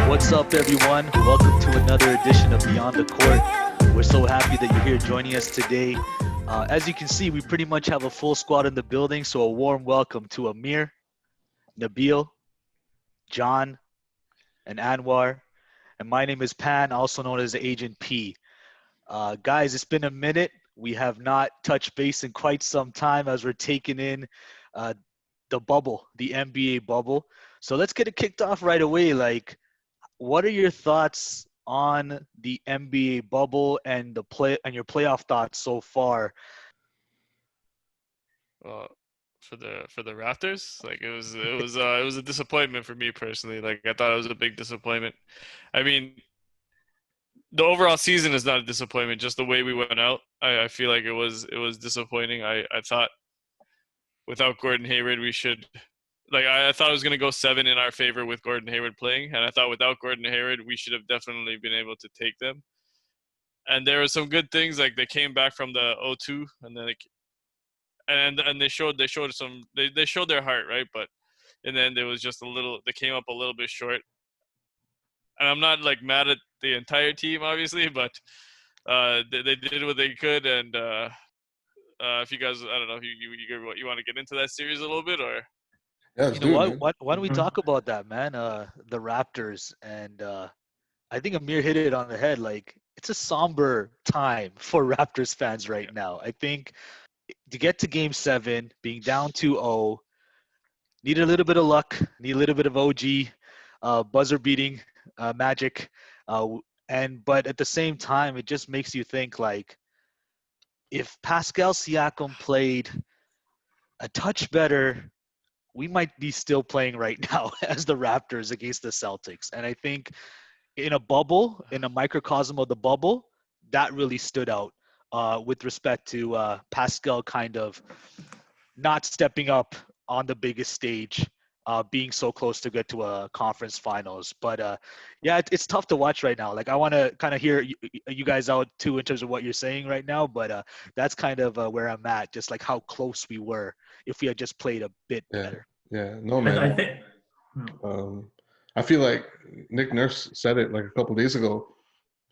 What's up, everyone? Welcome to another edition of Beyond the Court. We're so happy that you're here joining us today. As you can see, we pretty much have a full squad in the building, so a warm welcome to Amir, Nabil, John, and Anwar. And my name is Pan, also known as Agent P. Guys, it's been a minute. We have not touched base in quite some time as we're taking in the bubble, the NBA bubble. So let's get it kicked off right away. What are your thoughts on the NBA bubble and your playoff thoughts so far? For the Raptors, it was a disappointment for me personally. I thought it was a big disappointment. I mean, the overall season is not a disappointment, just the way we went out. I feel like it was disappointing. I thought without Gordon Hayward we should. I thought it was going to go 7 in our favor with Gordon Hayward playing, and I thought without Gordon Hayward, we should have definitely been able to take them. And there were some good things, like they came back from the 0-2, and then they showed their heart, right? But in the end, it was just they came up a little bit short. And I'm not mad at the entire team, obviously, but they did what they could. And if you guys, I don't know if you want to get into that series a little bit, or. Yeah, Why don't we talk about that, man? The Raptors, and I think Amir hit it on the head. It's a somber time for Raptors fans right now. I think to get to Game 7, being down 2-0, need a little bit of luck, need a little bit of OG, buzzer beating magic, but at the same time, it just makes you think if Pascal Siakam played a touch better, we might be still playing right now as the Raptors against the Celtics. And I think in a microcosm of the bubble, that really stood out with respect to Pascal kind of not stepping up on the biggest stage, being so close to get to a conference finals. But it's tough to watch right now. I want to kind of hear you guys out too in terms of what you're saying right now. But that's kind of where I'm at, just how close we were if we had just played a bit better. Yeah, no, man. I think I feel like Nick Nurse said it a couple days ago.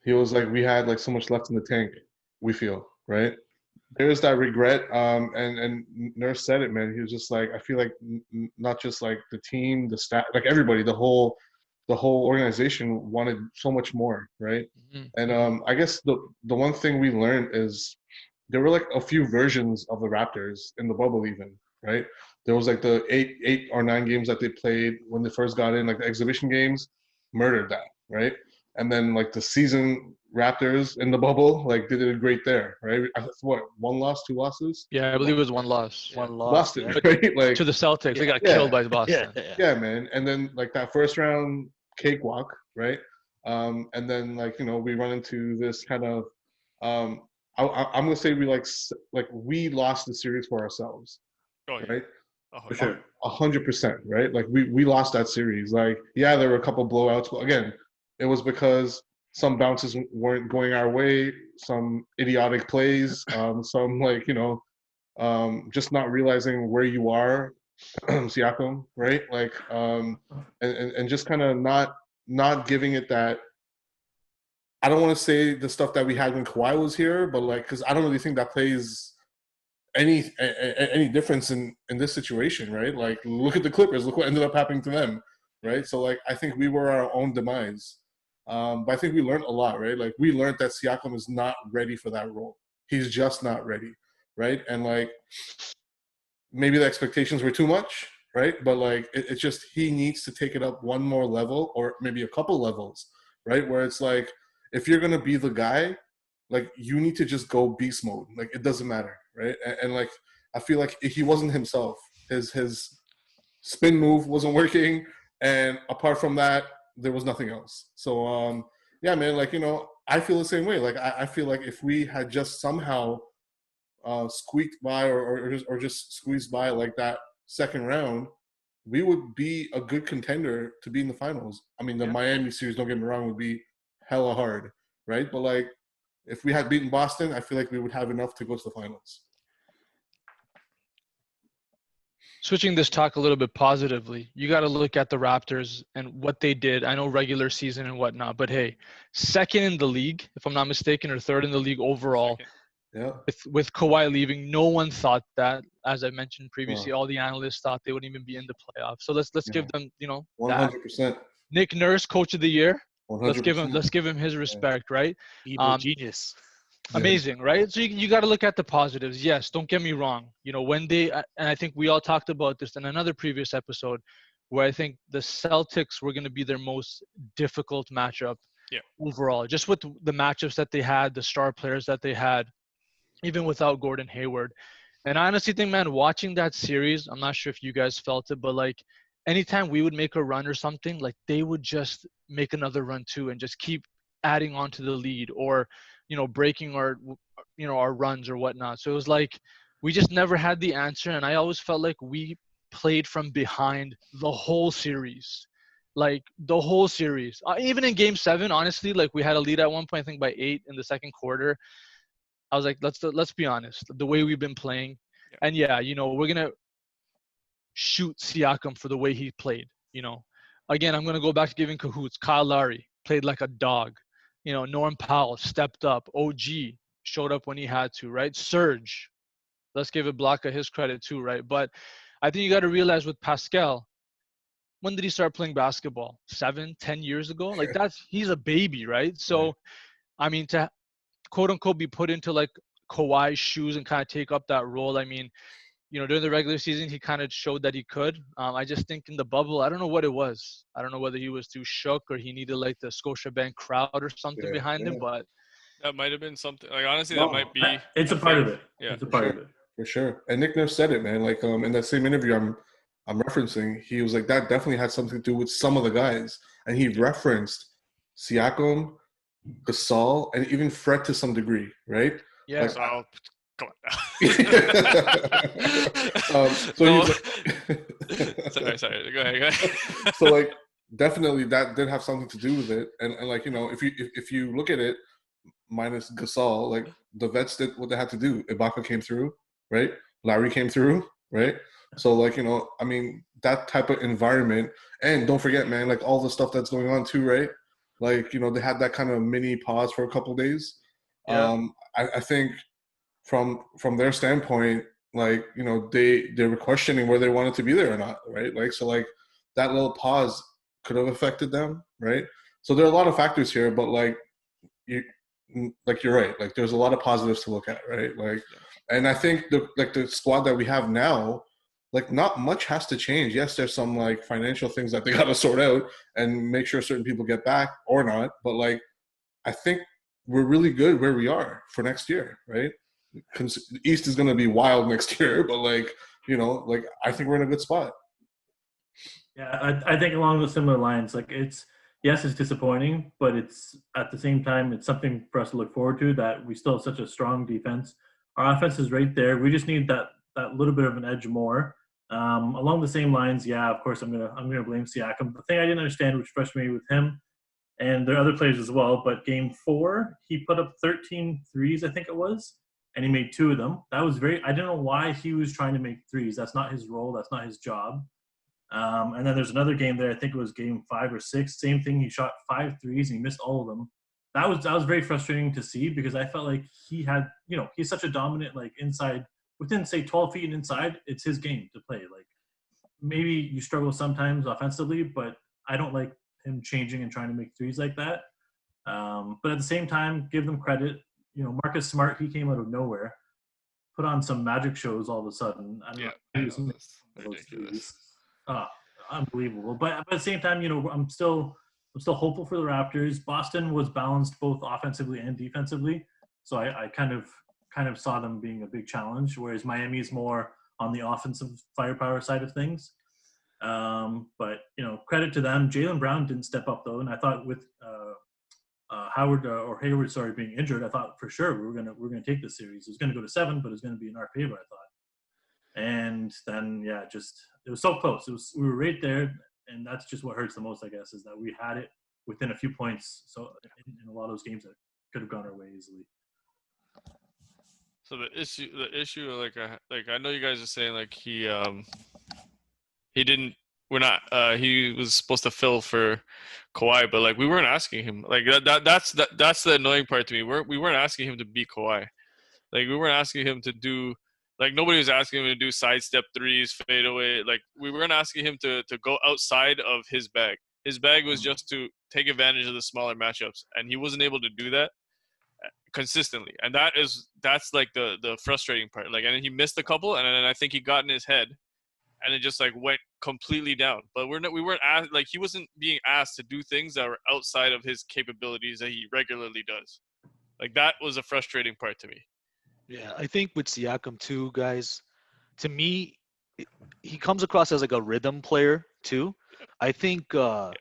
He was we had so much left in the tank. We feel right. There's that regret. And Nurse said it, man. He was just I feel like not just the team, the staff, everybody, the whole organization wanted so much more, right? Mm-hmm. And I guess the one thing we learned is there were a few versions of the Raptors in the bubble, even, right? There was the 8 or 9 games that they played when they first got in, the exhibition games, murdered that, right? And then the season Raptors in the bubble, they did great there, right? What, 1 loss, 2 losses? Yeah, I believe it was 1 loss. One loss. Lost it, right? To the Celtics. They got killed by Boston. Yeah, man. And then that first round cakewalk, right? And then we run into this kind of I'm gonna say we lost the series for ourselves. Oh, yeah. Right? Oh, for sure. 100%, right? We lost that series. There were a couple blowouts, but again, it was because some bounces weren't going our way, some idiotic plays, some just not realizing where you are, Siakam, right? And just kind of not giving it that. I don't want to say the stuff that we had when Kawhi was here, but because I don't really think that plays any difference in this situation, right? Look at the Clippers, look what ended up happening to them, right? So I think we were our own demise. But I think we learned a lot, right? We learned that Siakam is not ready for that role. He's just not ready, right? And maybe the expectations were too much, right? But it's just he needs to take it up one more level, or maybe a couple levels, right? Where it's if you're gonna be the guy, you need to just go beast mode. It doesn't matter, right? And I feel like he wasn't himself. His spin move wasn't working, and apart from that, there was nothing else. So yeah, man, like, I feel the same way. Like, I feel like if we had just somehow squeaked by or just squeezed by like that second round, we would be a good contender to be in the finals. I mean, the Miami series, don't get me wrong, would be hella hard, right? But like, if we had beaten Boston, I feel like we would have enough to go to the finals. Switching this talk a little bit positively, you got to look at the Raptors and what they did. I know regular season and whatnot, but hey, second in the league, if I'm not mistaken, or third in the league overall. Second. Yeah. With Kawhi leaving, no one thought that. As I mentioned previously, all the analysts thought they wouldn't even be in the playoffs. So let's give them, 100%. Nick Nurse, Coach of the Year. 100%. Let's give him his respect, right? Evil genius. Amazing, right? So you got to look at the positives. Yes, don't get me wrong. When and I think we all talked about this in another previous episode, where I think the Celtics were going to be their most difficult matchup overall, just with the matchups that they had, the star players that they had, even without Gordon Hayward. And I honestly think, man, watching that series, I'm not sure if you guys felt it, but like anytime we would make a run or something, like they would just make another run too and just keep adding on to the lead or, breaking our runs or whatnot. So it was like we just never had the answer. And I always felt like we played from behind the whole series. Like the whole series. Even in Game 7, honestly, like we had a lead at one point, I think by 8 in the second quarter. I was like, let's be honest, the way we've been playing. And we're going to shoot Siakam for the way he played, Again, I'm going to go back to giving cahoots. Kyle Lowry played like a dog. Norm Powell stepped up. OG showed up when he had to, right? Serge, let's give Ibaka his credit too, right? But I think you got to realize with Pascal, when did he start playing basketball? 7, 10 years ago? Like he's a baby, right? So, I mean, to quote unquote be put into like Kawhi's shoes and kind of take up that role. I mean, during the regular season, he kind of showed that he could. I just think in the bubble, I don't know what it was. I don't know whether he was too shook or he needed like the Scotiabank crowd or something behind him, but that might have been something. Like honestly, that might be. It's a part of it. Yeah, it's a part of it for sure. And Nick Nurse said it, man. Like in that same interview I'm referencing, he was like that definitely had something to do with some of the guys, and he referenced Siakam, Gasol, and even Fred to some degree, right? Yeah. Like, Gasol, come on now. Sorry. Go ahead. So like, definitely that did have something to do with it, and like if you look at it, minus Gasol, like the vets did what they had to do. Ibaka came through, right? Lowry came through, right? So like I mean that type of environment, and don't forget, man, like all the stuff that's going on too, right? Like they had that kind of mini pause for a couple of days. Yeah. I think from their standpoint, like they were questioning whether they wanted to be there or not, right? Like so like that little pause could have affected them, right? So there are a lot of factors here, but like you're right. Like there's a lot of positives to look at, right? Like, and I think the squad that we have now, like not much has to change. Yes, there's some like financial things that they got to sort out and make sure certain people get back or not. But like, I think we're really good where we are for next year, right? The East is going to be wild next year, but like, like I think we're in a good spot. Yeah, I think along those similar lines, like it's disappointing, but it's at the same time, it's something for us to look forward to, that we still have such a strong defense. Our offense is right there. We just need that little bit of an edge more. Along the same lines, yeah, of course, I'm gonna blame Siakam. The thing I didn't understand, which frustrated me with him, and there are other players as well, but Game 4, he put up 13 threes, I think it was, and he made 2 of them. That was I didn't know why he was trying to make threes. That's not his role. That's not his job. And then there's another game there, I think it was Game 5 or 6, same thing. He shot 5 threes and he missed all of them. That was very frustrating to see, because I felt like he had, he's such a dominant, like inside, within say 12 feet and inside, it's his game to play. Like maybe you struggle sometimes offensively, but I don't like him changing and trying to make threes like that. But at the same time, give them credit. Marcus Smart, he came out of nowhere, put on some magic shows all of a sudden. I don't know. Ridiculous. Unbelievable. But at the same time, I'm still hopeful for the Raptors. Boston was balanced both offensively and defensively, so I kind of saw them being a big challenge, whereas Miami is more on the offensive firepower side of things. But credit to them. Jaylen Brown didn't step up though, and I thought with Howard or Hayward started being injured, I thought for sure we were gonna take the series. It was gonna go to 7, but it was gonna be in our favor, I thought. And then it was so close. We were right there, and that's just what hurts the most, I guess, is that we had it within a few points. So in a lot of those games that could have gone our way easily. So the issue, like I know you guys are saying like he didn't. We're not. He was supposed to fill for Kawhi, but like we weren't asking him. Like that's the annoying part to me. We weren't asking him to beat Kawhi. Like we weren't asking him to do. Like nobody was asking him to do sidestep threes, fade away. Like we weren't asking him to go outside of his bag. His bag was just to take advantage of the smaller matchups, and he wasn't able to do that consistently. And that's like the frustrating part. Like, and he missed a couple, and then I think he got in his head, and it just like went completely down. But we weren't asked, like he wasn't being asked to do things that were outside of his capabilities that he regularly does. Like that was a frustrating part to me. Yeah, I think with Siakam too, guys. To me, he comes across as like a rhythm player too. I think the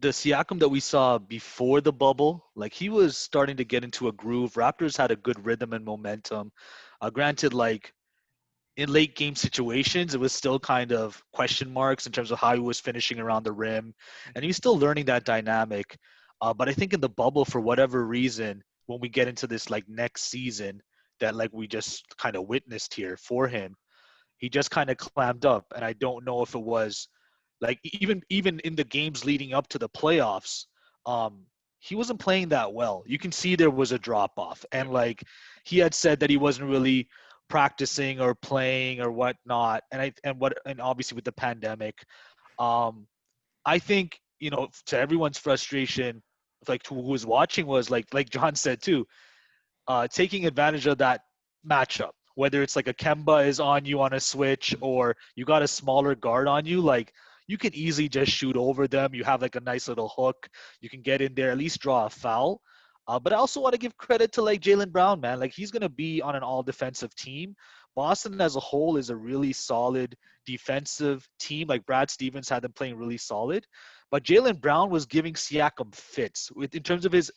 Siakam that we saw before the bubble, like he was starting to get into a groove. Raptors had a good rhythm and momentum. Granted, like in late game situations, it was still kind of question marks in terms of how he was finishing around the rim, and he's still learning that dynamic. But I think in the bubble, for whatever reason, when we get into this like next season that like we just kind of witnessed here for him, he just kind of clammed up, and I don't know if it was like even in the games leading up to the playoffs, um, he wasn't playing that well. You can see there was a drop off, and like he had said that he wasn't really practicing or playing or whatnot, and obviously with the pandemic, I think to everyone's frustration, like who was watching was like John said too, taking advantage of that matchup. Whether it's like a Kemba is on you on a switch or you got a smaller guard on you, like you can easily just shoot over them. You have like a nice little hook. You can get in there, at least draw a foul. But I also want to give credit to like Jaylen Brown, man. Like he's gonna be on an all defensive team. Boston as a whole is a really solid defensive team. Like Brad Stevens had them playing really solid, but Jaylen Brown was giving Siakam fits in terms of his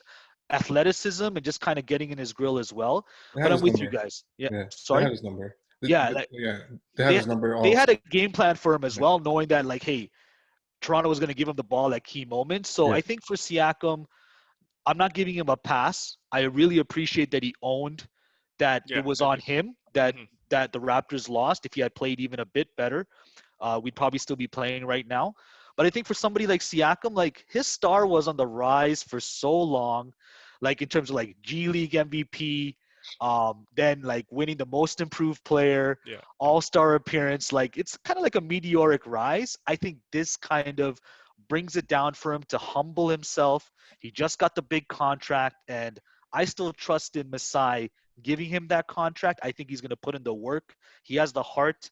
athleticism and just kind of getting in his grill as well. They But had I'm his with you number. guys. Yeah. Yeah, they Sorry. had his number. Yeah. Like They had his number. they Also. had a game plan for him as well, knowing that like, hey, Toronto was going to give him the ball at key moments. So Yeah. I think for Siakam, I'm not giving him a pass. I really appreciate that he owned that it was on him that the Raptors lost. If he had played even a bit better, we'd probably still be playing right now. But I think for somebody like Siakam, like his star was on the rise for so long, like in terms of like G League MVP, then like winning the most improved player, all-star appearance. Like it's kind of like a meteoric rise. I think this kind of brings it down for him to humble himself. He just got the big contract, and I still trust in Masai giving him that contract. I think he's going to put in the work. He has the heart.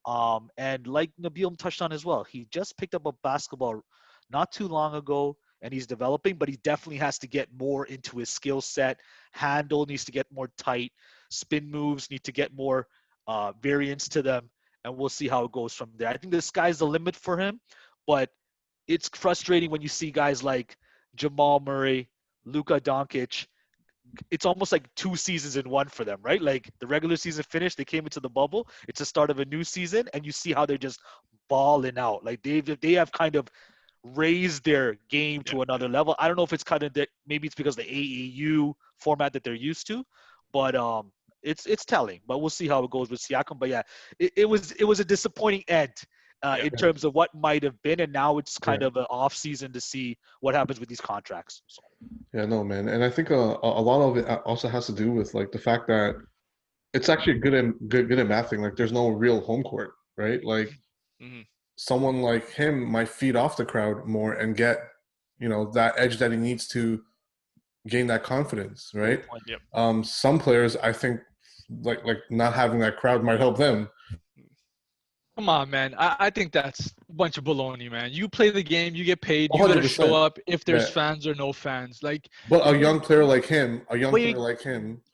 And like Nabil touched on as well, he just picked up a basketball not too long ago, and he's developing, but he definitely has to get more into his skill set. Handle needs to get more tight. Spin moves need to get more variance to them, and we'll see how it goes from there. I think the sky's the limit for him, but it's frustrating when you see guys like Jamal Murray, Luka Doncic. It's almost like 2 seasons in one for them, right? Like the regular season finished, they came into the bubble. It's the start of a new season, and you see how they're just balling out. Like they have kind of raised their game to another level. I don't know if it's kind of maybe it's because the AAU format that they're used to, but it's telling. But we'll see how it goes with Siakam. But yeah, it was a disappointing end. In terms of what might have been, and now it's kind of an off season to see what happens with these contracts. So. Yeah, no, man, and I think a lot of it also has to do with like the fact that it's actually good at mathing. Like, there's no real home court, right? Like, someone like him might feed off the crowd more and get, that edge that he needs to gain that confidence, right? Some players, I think, like not having that crowd might help them. Come on, man. I think that's a bunch of baloney, man. You play the game, you get paid, you 100%. gotta show up if there's fans or no fans. Like, but a young player like him,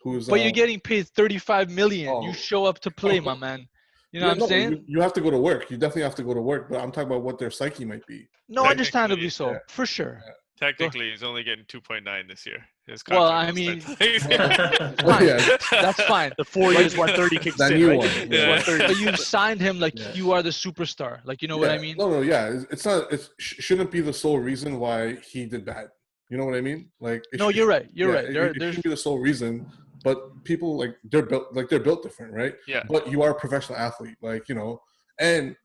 who's but you're getting paid $35 million. You show up to play, my man. You know what I'm saying? You have to go to work. You definitely have to go to work. But I'm talking about what their psyche might be. No, understandably so, for sure. Technically, he's only getting 2.9 this year. His Well, contract I was mean, 10. fine. Yeah, That's fine. The 4 years 130 kicks that in, new right? one. It's Yeah. 130. But you've signed him like Yeah. you are the superstar. Like, you know what I mean? No, yeah. It's not. It shouldn't be the sole reason why he did bad. You know what I mean? Like, No, you're right. You're right. It There's shouldn't be the sole reason. But people they're built different, right? Yeah. But you are a professional athlete, and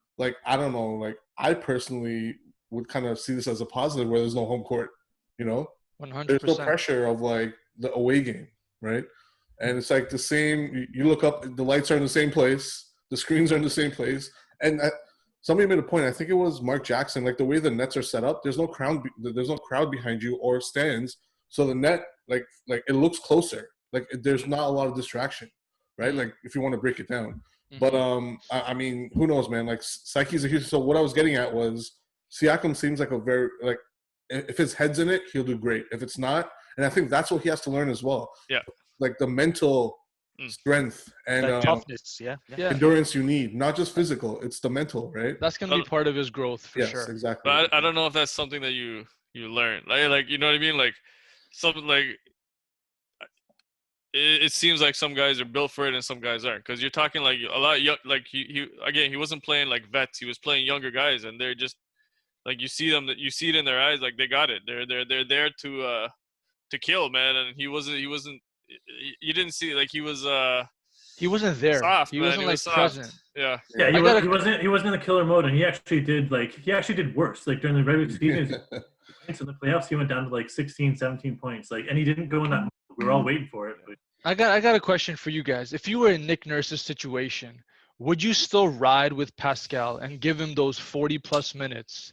I don't know, I personally would kind of see this as a positive where there's no home court. You know, 100%. there's no pressure of the away game, right? And it's like the same. You look up, the lights are in the same place, the screens are in the same place, and somebody made a point. I think it was Mark Jackson. Like the way the nets are set up, there's no crowd behind you or stands, so the net it looks closer. Like there's not a lot of distraction, right? Like if you want to break it down. But I mean, who knows, man? Like Psyche's a huge. So what I was getting at was Siakam seems like a very if his head's in it, he'll do great. If it's not, and I think that's what he has to learn as well. Yeah. Like the mental strength and That toughness, yeah. endurance you need, not just physical. It's the mental, right? That's gonna be part of his growth for Yes, sure. exactly. But I don't know if that's something that you learn. Like you know what I mean? Like something like it seems like some guys are built for it and some guys aren't. Because you're talking like a lot like he wasn't playing like vets. He was playing younger guys, and they're just like you see it in their eyes, like they got it. They're there to kill, man. And he wasn't. You didn't see like he wasn't there. soft, He man. wasn't He was like soft. present. Yeah. Yeah, he wasn't in the killer mode, and he actually did worse. Like during the regular season, in the playoffs, he went down to like 16, 17 points. Like, and he didn't go in that mode. We were all waiting for it. But I got a question for you guys. If you were in Nick Nurse's situation, would you still ride with Pascal and give him those 40+ minutes?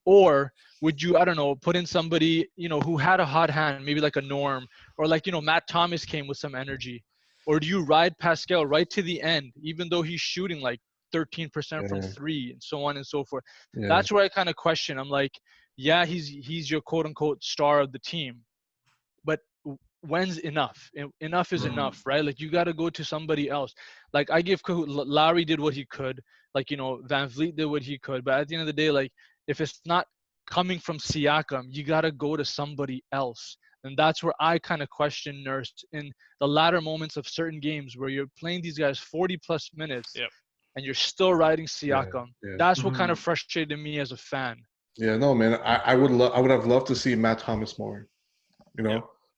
Or would you, I don't know, put in somebody, who had a hot hand, maybe like a Norm, or Matt Thomas came with some energy? Or do you ride Pascal right to the end, even though he's shooting like 13% from three and so on and so forth? Yeah. That's where I kind of question. I'm like, yeah, he's your quote unquote star of the team, but when's enough? Enough is enough, right? Like you got to go to somebody else. Like I give Lowry did what he could, Van Vliet did what he could, but at the end of the day, like if it's not coming from Siakam, you got to go to somebody else. And that's where I kind of question Nurse in the latter moments of certain games where you're playing these guys 40+ minutes and you're still riding Siakam. Yeah. That's what kind of frustrated me as a fan. Yeah, no, man. I would have loved to see Matt Thomas more.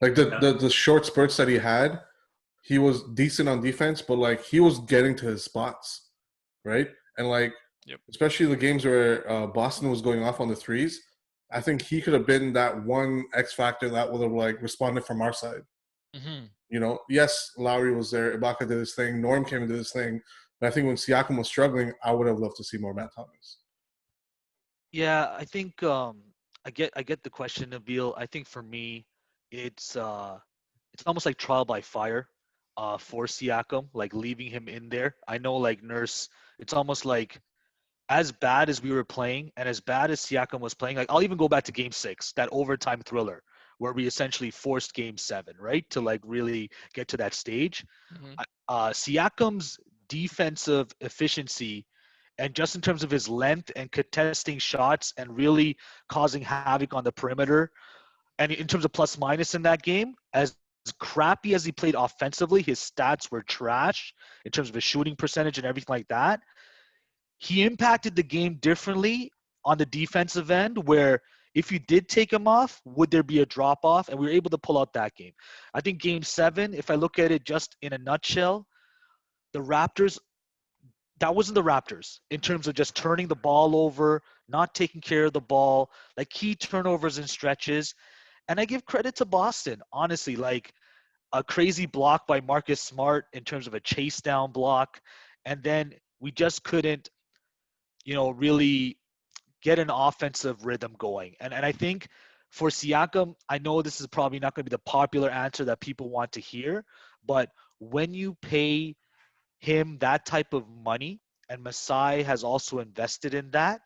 Like the short spurts that he had, he was decent on defense, but he was getting to his spots, right? And especially the games where Boston was going off on the threes, I think he could have been that one X factor that would have responded from our side. Yes, Lowry was there, Ibaka did his thing, Norm came and did his thing, but I think when Siakam was struggling, I would have loved to see more Matt Thomas. Yeah, I think I get the question, Nabil. I think for me, it's almost like trial by fire for Siakam, like leaving him in there. I know Nurse, it's almost like as bad as we were playing and as bad as Siakam was playing, I'll even go back to game 6, that overtime thriller where we essentially forced game 7, right? To really get to that stage. Siakam's defensive efficiency and just in terms of his length and contesting shots and really causing havoc on the perimeter, and in terms of plus minus in that game, as crappy as he played offensively, his stats were trash in terms of his shooting percentage and everything like that. He impacted the game differently on the defensive end, where if you did take him off, would there be a drop off? And we were able to pull out that game. I think game 7, if I look at it just in a nutshell, the Raptors, that wasn't the Raptors in terms of just turning the ball over, not taking care of the ball, key turnovers and stretches. And I give credit to Boston, honestly, a crazy block by Marcus Smart in terms of a chase down block. And then we just couldn't, really get an offensive rhythm going. And I think for Siakam, I know this is probably not going to be the popular answer that people want to hear, but when you pay him that type of money, and Masai has also invested in that,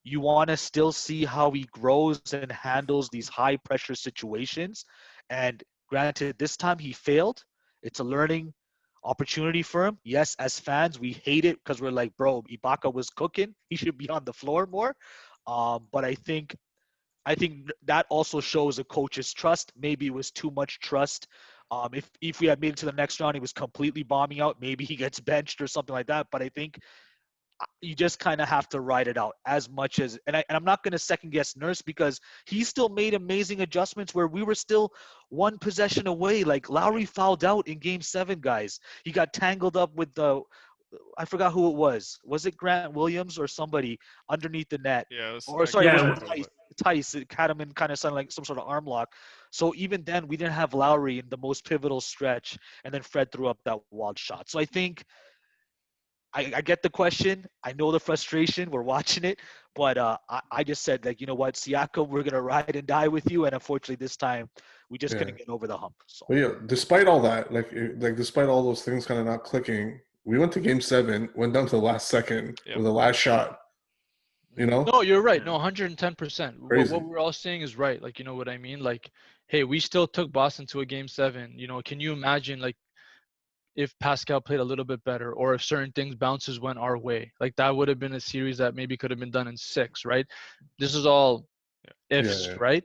you want to still see how he grows and handles these high pressure situations. And granted, this time he failed. It's a learning opportunity for him. Yes, as fans, we hate it because we're like, bro, Ibaka was cooking. He should be on the floor more. But I think I think that also shows a coach's trust. Maybe it was too much trust. If we had made it to the next round, he was completely bombing out. Maybe he gets benched or something like that. But I think you just kind of have to ride it out as much as, and I'm not going to second guess Nurse because he still made amazing adjustments where we were still one possession away. Like Lowry fouled out in Game 7, guys. He got tangled up with I forgot who it was. Was it Grant Williams or somebody underneath the net? Yeah, it was, Or sorry, it Yeah, was Tice. It had him in kind of sounded like some sort of arm lock. So even then, we didn't have Lowry in the most pivotal stretch, and then Fred threw up that wild shot. So I think I get the question. I know the frustration. We're watching it, but I just said, like, you know what, Siakam, we're gonna ride and die with you. And unfortunately, this time we just couldn't get over the hump. So. But yeah, despite all that, despite all those things kind of not clicking, we went to Game 7, went down to the last second with the last shot. You know? No, you're right. No, 110%. Crazy. What we're all saying is right. Like, you know what I mean? Like, hey, we still took Boston to a Game 7. You know, can you imagine, like, if Pascal played a little bit better or if certain things bounces went our way? Like, that would have been a series that maybe could have been done in 6, right? This is all ifs, right?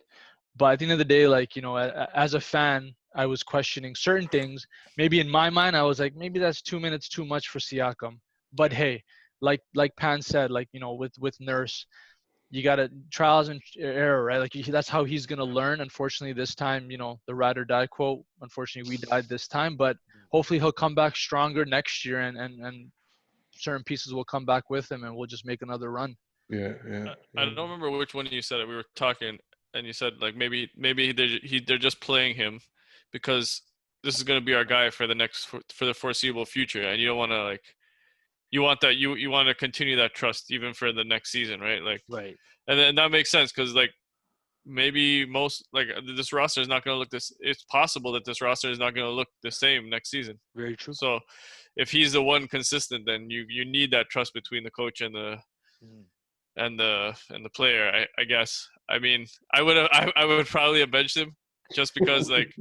But at the end of the day, like, you know, as a fan, I was questioning certain things. Maybe in my mind, I was like, maybe that's 2 minutes too much for Siakam. But hey, like Pan said, like, you know, with Nurse, you got to trials and error, right? Like that's how he's going to learn. Unfortunately, this time, you know, the ride or die quote, unfortunately we died this time, but hopefully he'll come back stronger next year and certain pieces will come back with him and we'll just make another run. Yeah. I don't remember which one you said it. We were talking and you said like maybe they're just playing him because this is going to be our guy for the foreseeable future, and you don't want to like you want to continue that trust even for the next season, right? Like, right. And then that makes sense because like maybe this roster is not going to look this. It's possible that this roster is not going to look the same next season. Very true. So if he's the one consistent, then you need that trust between the coach and the player. I guess. I mean, I would probably have benched him just because like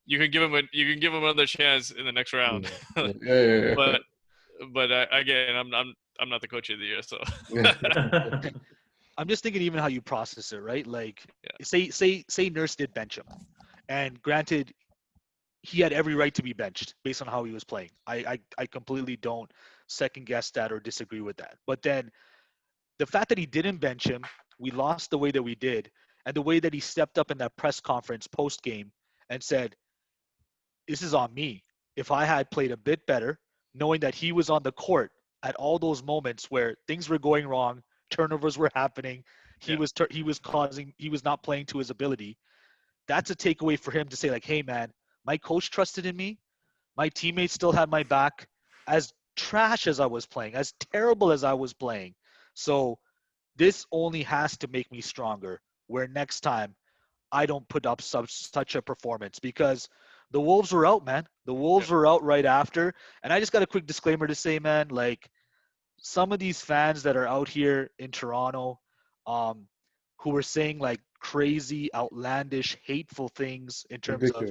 you can give him another chance in the next round. But again, I'm not the coach of the year, so. I'm just thinking even how you process it, right? Like, say Nurse did bench him, and granted, he had every right to be benched based on how he was playing. I completely don't second guess that or disagree with that. But then the fact that he didn't bench him, we lost the way that we did, and the way that he stepped up in that press conference post game and said, "This is on me. If I had played a bit better, knowing that he was on the court at all those moments where things were going wrong, turnovers were happening, he was not playing to his ability." That's a takeaway for him to say, like, hey man, my coach trusted in me, my teammates still had my back, as trash as I was playing, as terrible as I was playing. So this only has to make me stronger, where next time I don't put up such a performance, because the Wolves were out, man. The Wolves were out right after. And I just got a quick disclaimer to say, man, like, some of these fans that are out here in Toronto, who were saying like crazy, outlandish, hateful things in terms of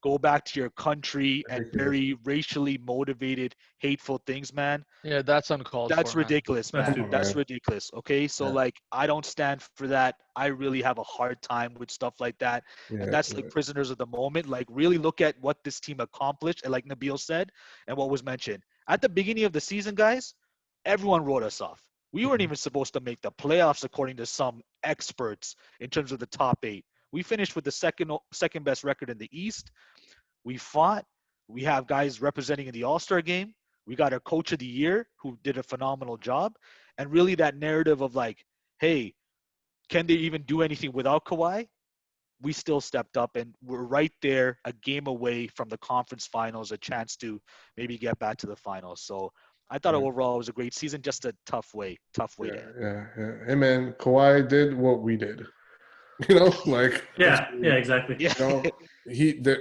go back to your country and very racially motivated, hateful things, man. Yeah, that's uncalled for. That's ridiculous, man. That's ridiculous. Okay, so like, I don't stand for that. I really have a hard time with stuff like that. And that's like prisoners of the moment. Like, really look at what this team accomplished, and like Nabil said, and what was mentioned at the beginning of the season, guys. Everyone wrote us off. We weren't even supposed to make the playoffs according to some experts in terms of the top 8. We finished with the second best record in the East. We fought. We have guys representing in the All-Star game. We got our coach of the year who did a phenomenal job. And really that narrative of like, hey, can they even do anything without Kawhi? We still stepped up, and we're right there, a game away from the conference finals, a chance to maybe get back to the finals. So I thought overall it was a great season, just a tough way to end. Yeah. Hey man, Kawhi did what we did. You know, like exactly. Yeah. You know, the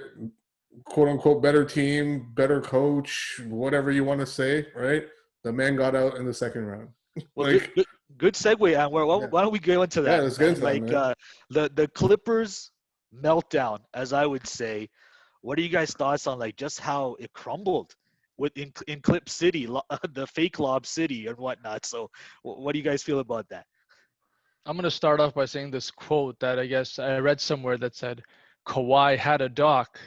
quote unquote better team, better coach, whatever you want to say, right? The man got out in the second round. Well, like, good segue, Anwar. Why don't we go into that? Yeah, let's get into like that, the Clippers meltdown, as I would say. What are you guys' thoughts on like just how it crumbled in Clip City, the fake Lob City and whatnot? So what do you guys feel about that? I'm going to start off by saying this quote that I guess I read somewhere that said, Kawhi had a doc,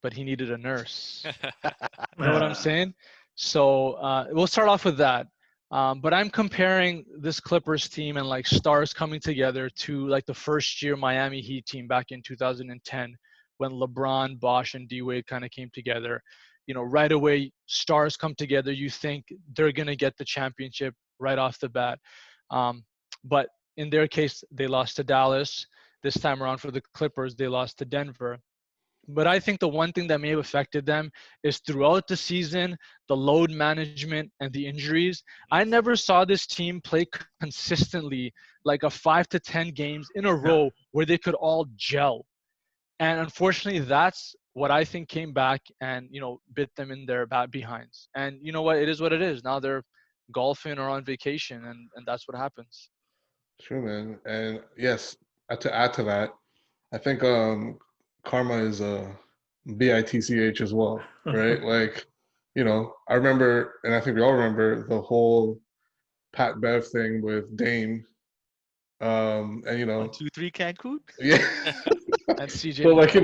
but he needed a nurse. You know what I'm saying? So we'll start off with that. But I'm comparing this Clippers team and like stars coming together to like the first year Miami Heat team back in 2010 when LeBron, Bosh, and D-Wade kind of came together. You know, right away, stars come together. You think they're going to get the championship right off the bat. But in their case, they lost to Dallas. This time around for the Clippers, they lost to Denver. But I think the one thing that may have affected them is throughout the season, the load management and the injuries. I never saw this team play consistently like a 5 to 10 games in a row where they could all gel. And unfortunately, that's what I think came back and, you know, bit them in their bad behinds. And you know what? It is what it is. Now they're golfing or on vacation, and that's what happens. True, man. And yes, to add to that, I think karma is a bitch as well, right? Like, you know, I remember, and I think we all remember the whole Pat Bev thing with Dame, and you know, 1, 2, 3 Cancun. yeah. And CJ. So like, you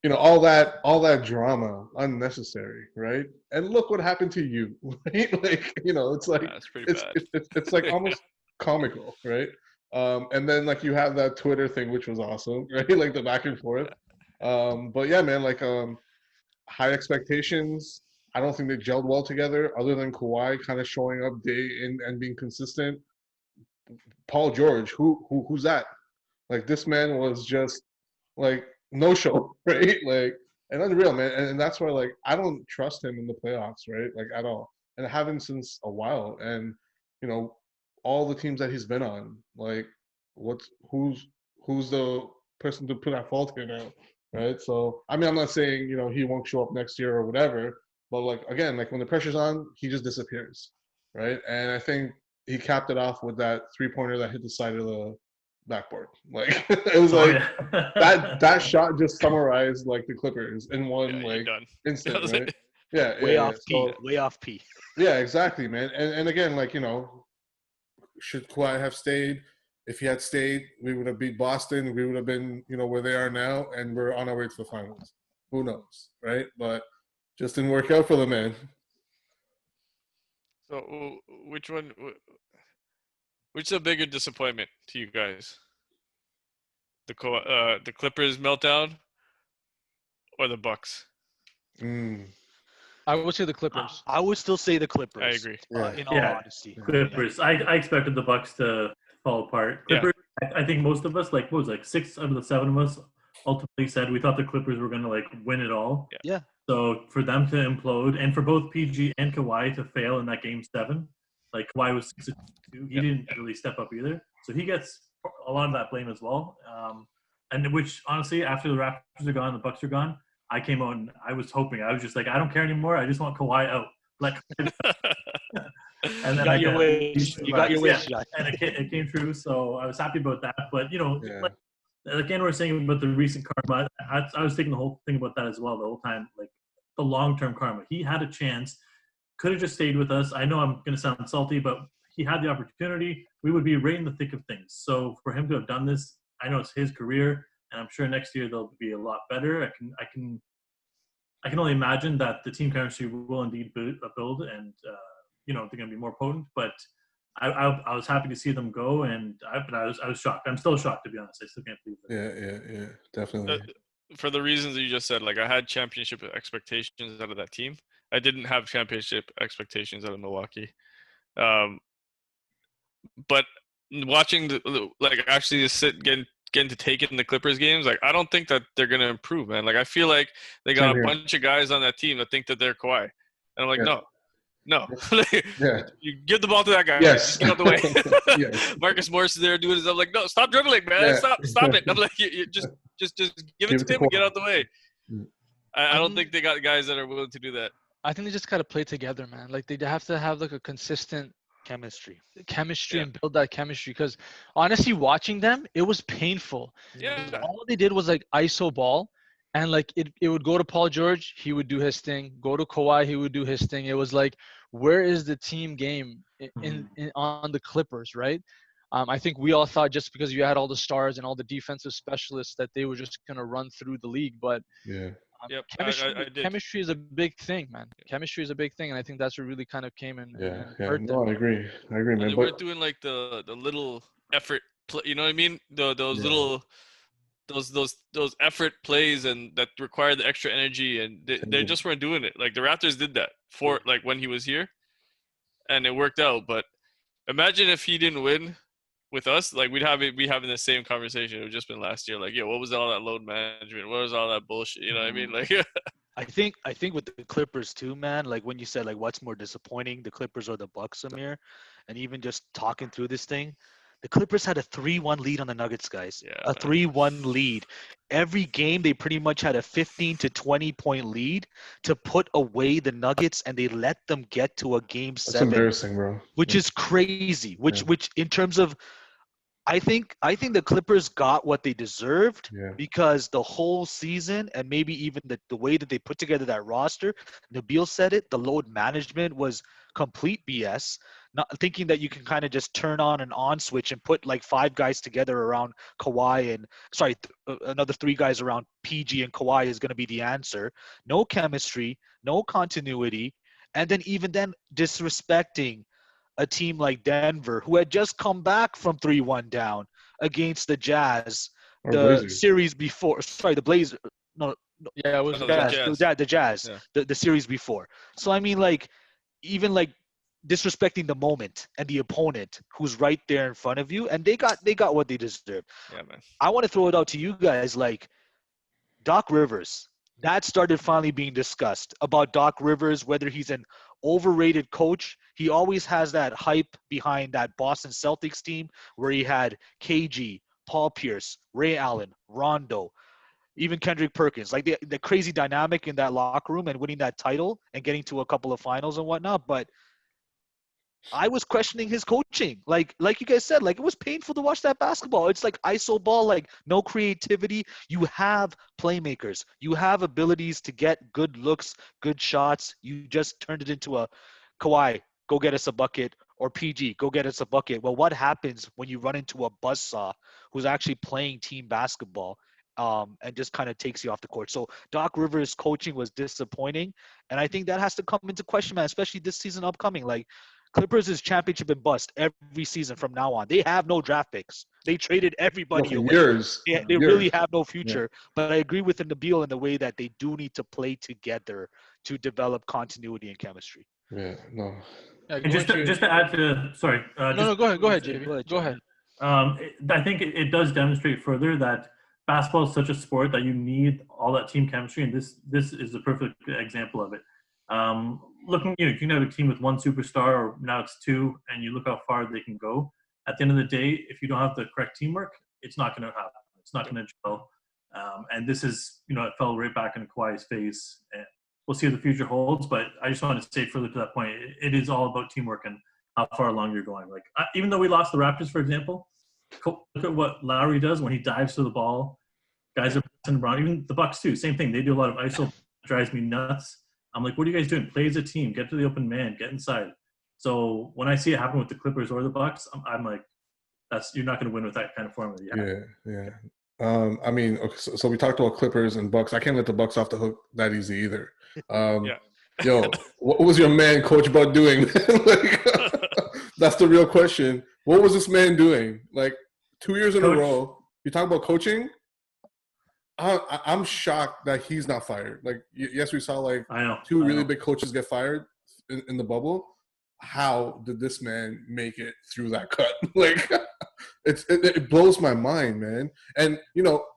know, all that drama, unnecessary, right? And look what happened to you, right? Like, you know, it's like That's pretty bad. it's like almost comical, right? And then like you have that Twitter thing, which was awesome, right? Like the back and forth. But yeah, man, like high expectations. I don't think they gelled well together, other than Kawhi kind of showing up day in and being consistent. Paul George, who's that? Like this man was just like no show, right? Like and unreal, man. And that's why like I don't trust him in the playoffs, right? Like at all. And I haven't since a while. And you know, all the teams that he's been on, like who's the person to put at fault here now, right? So I mean, I'm not saying you know he won't show up next year or whatever, but like again, like when the pressure's on, he just disappears, right? And I think he capped it off with that 3-pointer that hit the side of the backboard. Like it was like that shot just summarized like the Clippers in one like instant, right? Yeah, Way yeah, off P. so, Way off P. yeah, exactly, man. And again, like you know, should Kawhi have stayed? If he had stayed, we would have beat Boston. We would have been, you know, where they are now, and we're on our way to the finals. Who knows, right? But just didn't work out for the man. So, which is a bigger disappointment to you guys? The Clippers meltdown or the Bucks? I would say the Clippers. I would still say the Clippers. I agree. In all honesty. Clippers. I expected the Bucks to fall apart. Clippers. I think most of us, like what was it, like 6 out of the 7 of us, ultimately said we thought the Clippers were going to like win it all. Yeah. So for them to implode and for both PG and Kawhi to fail in that game 7, like Kawhi was 6-2, he didn't really step up either. So he gets a lot of that blame as well. And which honestly, after the Raptors are gone, the Bucks are gone, I came out and I was hoping. I was just like, I don't care anymore. I just want Kawhi out. Like, and then you got your wish. You got your wish. Yeah, and it came true. So I was happy about that. But you know, like, again, we're saying about the recent karma. I was thinking the whole thing about that as well the whole time. Like the long-term karma. He had a chance. Could have just stayed with us. I know I'm going to sound salty, but he had the opportunity. We would be right in the thick of things. So for him to have done this, I know it's his career, and I'm sure next year they'll be a lot better. I can only imagine that the team chemistry will indeed build, and you know they're going to be more potent. But I was happy to see them go, and I was shocked. I'm still shocked, to be honest. I still can't believe it. Yeah, definitely. For the reasons that you just said, like I had championship expectations out of that team. I didn't have championship expectations out of Milwaukee. But watching actually just getting to take it in the Clippers games, like I don't think that they're gonna improve, man. Like I feel like they got a bunch of guys on that team that think that they're Kawhi, and I'm like, no. You give the ball to that guy. Yes. Get out the way. Marcus Morris is there doing his. I'm like, no, stop dribbling, man. Yeah. Stop it. I'm like, you just give it to him and get out the way. I don't think they got guys that are willing to do that. I think they just gotta play together, man. Like they have to have like a consistent chemistry and build that chemistry. Because honestly, watching them, it was painful. Yeah. All they did was like ISO ball, and like it would go to Paul George, he would do his thing. Go to Kawhi, he would do his thing. It was like, where is the team game in on the Clippers, right? I think we all thought just because you had all the stars and all the defensive specialists that they were just going to run through the league. But Yeah. Yep, I did. chemistry is a big thing, man. Chemistry is a big thing, and I think that's what really kind of came and Yeah. hurt them. No, I agree, And man. they But weren't doing like the little effort, you know what I mean? Those Yeah. little those effort plays and that require the extra energy, and they just weren't doing it. Like the Raptors did that for like when he was here, and it worked out. But imagine if he didn't win with us, like we'd be having the same conversation. It would just been last year, like, yo, what was all that load management? What was all that bullshit? You know what I mean? Like, I think with the Clippers too, man. Like when you said like what's more disappointing, the Clippers or the Bucks, Amir, and even just talking through this thing, the Clippers had a 3-1 lead on the Nuggets, guys. Yeah, A 3-1 lead. Every game they pretty much had a 15 to 20 point lead to put away the Nuggets, and they let them get to a game that's 7, embarrassing, bro. which is crazy. Which Yeah. which in terms of I think the Clippers got what they deserved Yeah. because the whole season and maybe even the way that they put together that roster, Nabil said it, the load management was complete BS. Not thinking that you can kind of just turn on an on switch and put like 5 guys together around Kawhi and another 3 guys around PG and Kawhi is going to be the answer. No chemistry, no continuity, and then even then disrespecting a team like Denver, who had just come back from 3-1 down against the Jazz, Or the Blazers. series before. Sorry, the Blazers. No, Yeah, it was No, Jazz. Jazz. The Jazz. Yeah. The series before. So I mean, like, even like disrespecting the moment and the opponent who's right there in front of you, and they got what they deserved. yeah, man. I want to throw it out to you guys, like Doc Rivers. That started finally being discussed about Doc Rivers, whether he's an overrated coach. He always has that hype behind that Boston Celtics team where he had KG, Paul Pierce, Ray Allen, Rondo, even Kendrick Perkins. Like the crazy dynamic in that locker room and winning that title and getting to a couple of finals and whatnot. But I was questioning his coaching. Like you guys said, like it was painful to watch that basketball. It's like iso ball, like no creativity. You have playmakers. You have abilities to get good looks, good shots. You just turned it into a Kawhi, go get us a bucket, or PG, go get us a bucket. Well, what happens when you run into a buzzsaw who's actually playing team basketball and just kind of takes you off the court? So Doc Rivers' coaching was disappointing, and I think that has to come into question, man, especially this season upcoming. Like Clippers is championship and bust every season from now on. They have no draft picks. They traded everybody For away. years. They Years. really have no future. But I agree with Nabil in the way that they do need to play together to develop continuity and chemistry. Yeah. No. Yeah, And just to add to, sorry. no, go ahead, JB. Go ahead. I think it does demonstrate further that basketball is such a sport that you need all that team chemistry, and this is the perfect example of it. Looking, you can have a team with 1 superstar, or now it's 2, and you look how far they can go. At the end of the day, if you don't have the correct teamwork, it's not going to happen. It's not going to gel. And this is, it fell right back in Kawhi's face. And we'll see what the future holds. But I just want to say further to that point, it is all about teamwork and how far along you're going. Like even though we lost the Raptors, for example, look at what Lowry does when he dives to the ball. Guys are passing around. Even the Bucks too, same thing. They do a lot of ISO. Drives me nuts. I'm like, what are you guys doing? Play as a team. Get to the open man. Get inside. So when I see it happen with the Clippers or the Bucks, I'm like, you're not going to win with that kind of formula. Yeah. I mean, okay, so we talked about Clippers and Bucks. I can't let the Bucks off the hook that easy either. Yo, what was your man, Coach Bud, doing? Like, that's the real question. What was this man doing? Like 2 years in a row. You talk about coaching. I'm shocked that he's not fired. Like, yes, we saw like 2 really big coaches get fired in the bubble. How did this man make it through that cut? Like, it blows my mind, man. And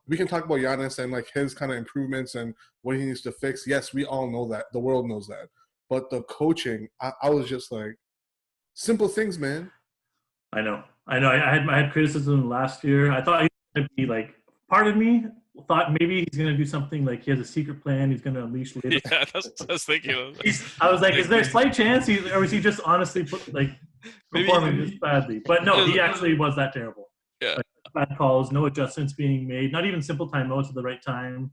we can talk about Giannis and like his kind of improvements and what he needs to fix. Yes, we all know that. The world knows that. But the coaching, I was just like, simple things, man. I know. I had criticism last year. I thought he was going to be like, part of me thought maybe he's going to do something like he has a secret plan. He's going to unleash labor. Yeah, that's what I was thinking. I was like, is there a slight chance or is he just honestly performing this badly? But no, he actually was that terrible. Yeah. Like, bad calls, no adjustments being made, not even simple timeouts at the right time.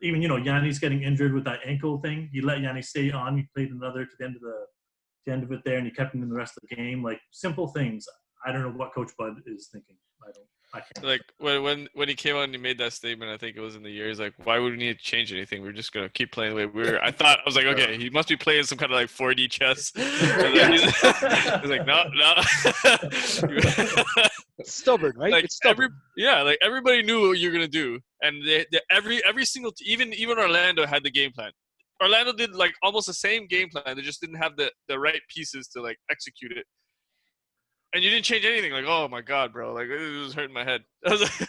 Even, Yannis getting injured with that ankle thing. He let Yannis stay on. He played another to the end of it there, and he kept him in the rest of the game. Like, simple things. I don't know what Coach Bud is thinking. I can't. Like when he came out and he made that statement, I think it was in the year. He's like, "Why would we need to change anything? We're just gonna keep playing the way we were." I was like, "Okay, he must be playing some kind of like 4D chess." And then he's like, "No, no." It's stubborn, right? Like It's stubborn. like everybody knew what you're gonna do, and every single even Orlando had the game plan. Orlando did like almost the same game plan. They just didn't have the right pieces to like execute it. And you didn't change anything. Like, oh my god, bro! Like, it was hurting my head. I was like,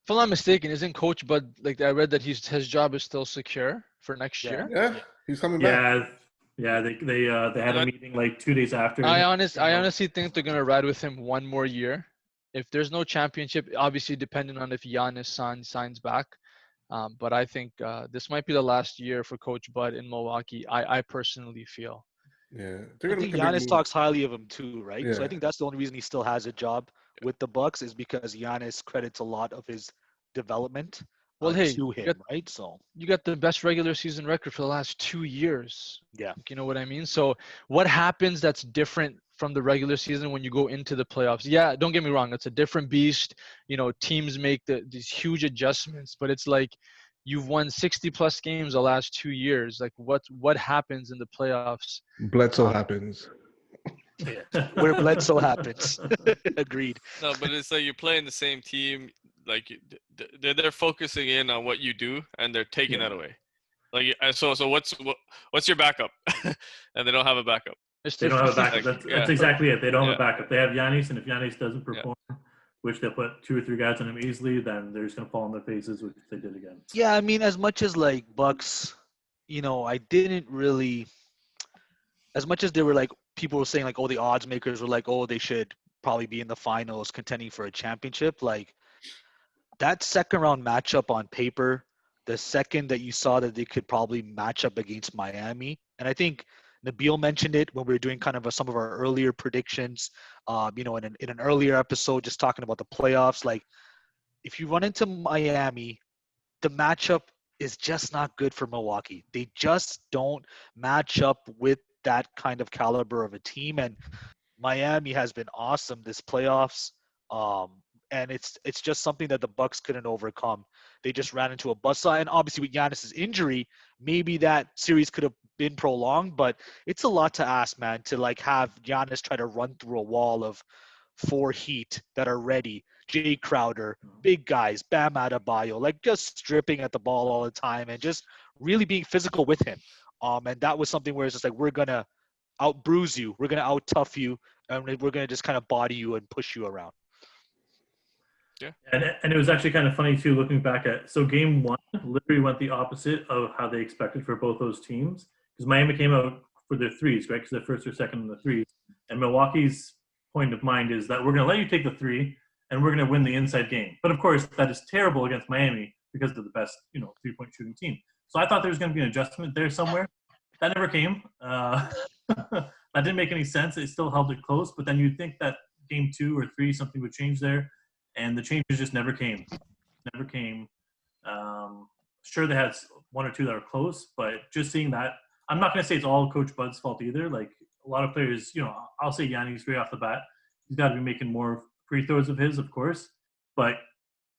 If I'm not mistaken, isn't Coach Bud, like, I read that his job is still secure for next Yeah. year? Yeah, he's coming back. Yeah. They had a meeting like 2 days after. I honestly think they're gonna ride with him one more year. If there's no championship, obviously depending on if Giannis signs back. But I think this might be the last year for Coach Bud in Milwaukee. I personally feel. Yeah, I they're gonna think make a big Giannis move. talks highly of him too, right? So I Yeah. think that's the only reason he still has a job with the Bucks is because Giannis credits a lot of his development Well, hey, to him, right? So you got the best regular season record for the last 2 years. yeah, You know what I mean? So what happens that's different from the regular season when you go into the playoffs? Yeah, don't get me wrong, it's a different beast. You know, teams make these huge adjustments, but it's like you've won 60 plus games the last 2 years. Like what happens in the playoffs? Bledsoe happens. where Bledsoe happens. Agreed. no, but it's like you're playing the same team. Like they're focusing in on what you do, and they're taking that away. Like, so what's your backup? And they don't have a backup. They don't have a backup. Like, That's exactly it. They don't have Yeah. a backup. They have Giannis, and if Giannis doesn't perform, which they'll put 2 or 3 guys on him easily, then they're just gonna fall on their faces, which they did again. Yeah, I mean, as much as like Bucks, you know, I didn't really, as much as they were like, people were saying like, oh, the odds makers were like, oh, they should probably be in the finals contending for a championship. Like that second round matchup on paper, the second that you saw that they could probably match up against Miami, and I think Nabil mentioned it when we were doing kind of some of our earlier predictions, you know, in an earlier episode, just talking about the playoffs. Like if you run into Miami, the matchup is just not good for Milwaukee. They just don't match up with that kind of caliber of a team. And Miami has been awesome this playoffs. And it's just something that the Bucks couldn't overcome. They just ran into a buzzsaw. And obviously with Giannis's injury, maybe that series could have been prolonged, but it's a lot to ask, man, to like have Giannis try to run through a wall of 4 Heat that are ready. Jay Crowder, big guys, Bam Adebayo, like just stripping at the ball all the time and just really being physical with him. And that was something where it's just like, we're going to out bruise you. We're going to out tough you. And we're going to just kind of body you and push you around. Yeah. And it was actually kind of funny too, looking back at, so game 1 literally went the opposite of how they expected for both those teams, because Miami came out for their threes, right? Because they're first or second in the threes. And Milwaukee's point of mind is that we're going to let you take the 3 and we're going to win the inside game. But of course, that is terrible against Miami because they're the best, 3-point shooting team. So I thought there was going to be an adjustment there somewhere. That never came. That didn't make any sense. It still held it close. But then you'd think that game 2 or 3, something would change there. And the changes just never came. Never came. Sure, they had 1 or 2 that were close, but just seeing that, I'm not going to say it's all Coach Bud's fault either. Like a lot of players, I'll say Giannis right off the bat. He's got to be making more free throws of his, of course. But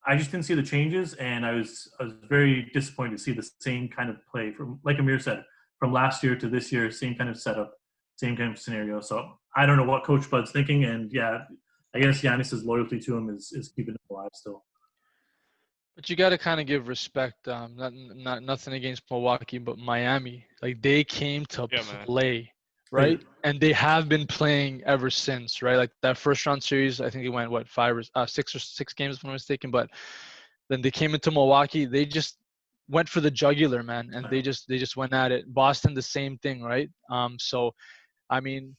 I just didn't see the changes, and I was very disappointed to see the same kind of play from, like Amir said, from last year to this year, same kind of setup, same kind of scenario. So I don't know what Coach Bud's thinking, and yeah, I guess Giannis's loyalty to him is keeping him alive still. But you got to kind of give respect. Nothing against Milwaukee, but Miami, like they came to play, right? And they have been playing ever since, right? Like that first round series, I think it went 6 games if I'm not mistaken. But then they came into Milwaukee, they just went for the jugular, man, and they just went at it. Boston, the same thing, right? So, I mean,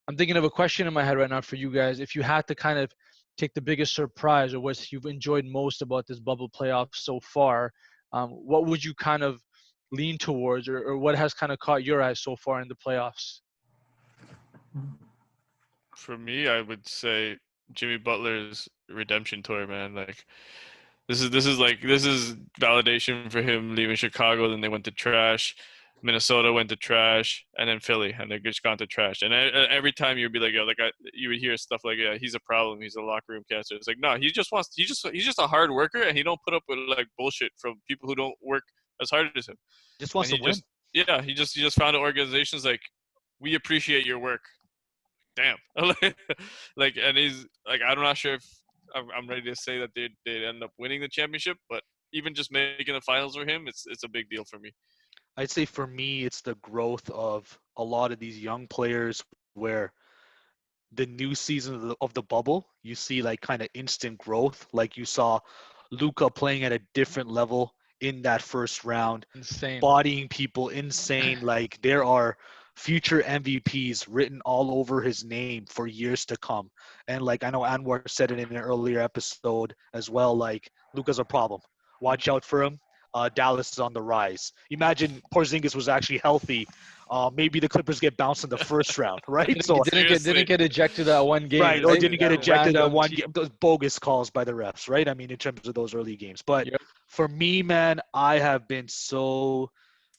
I'm thinking of a question in my head right now for you guys. If you had to kind of take the biggest surprise or what you've enjoyed most about this bubble playoff so far, what would you kind of lean towards, or what has kind of caught your eyes so far in the playoffs? For me, I would say Jimmy Butler's redemption tour, man. Like this is validation for him leaving Chicago. Then they went to trash. Minnesota went to trash, and then Philly, and they're just gone to trash. And every time you'd be like, yo, you would hear stuff like, yeah, he's a problem, he's a locker room cancer. It's like, no, he's just a hard worker, and he don't put up with like bullshit from people who don't work as hard as him. Just wants And to win. he just found organizations like, we appreciate your work. Damn, like, and he's like, I'm not sure if I'm ready to say that they end up winning the championship, but even just making the finals for him, it's a big deal for me. I'd say for me, it's the growth of a lot of these young players where the new season of the bubble, you see like kind of instant growth. Like you saw Luka playing at a different level in that first round, Insane. bodying people, insane. Like there are future MVPs written all over his name for years to come. And like I know Anwar said it in an earlier episode as well, like Luka's a problem. Watch out for him. Dallas is on the rise. Imagine Porzingis was actually healthy. Maybe the Clippers get bounced in the first round, right? So Didn't get ejected that one game, right, or didn't get ejected that random one team. game. Those bogus calls by the refs, right? I mean, in terms of those early games. But Yep. for me, man, I have been so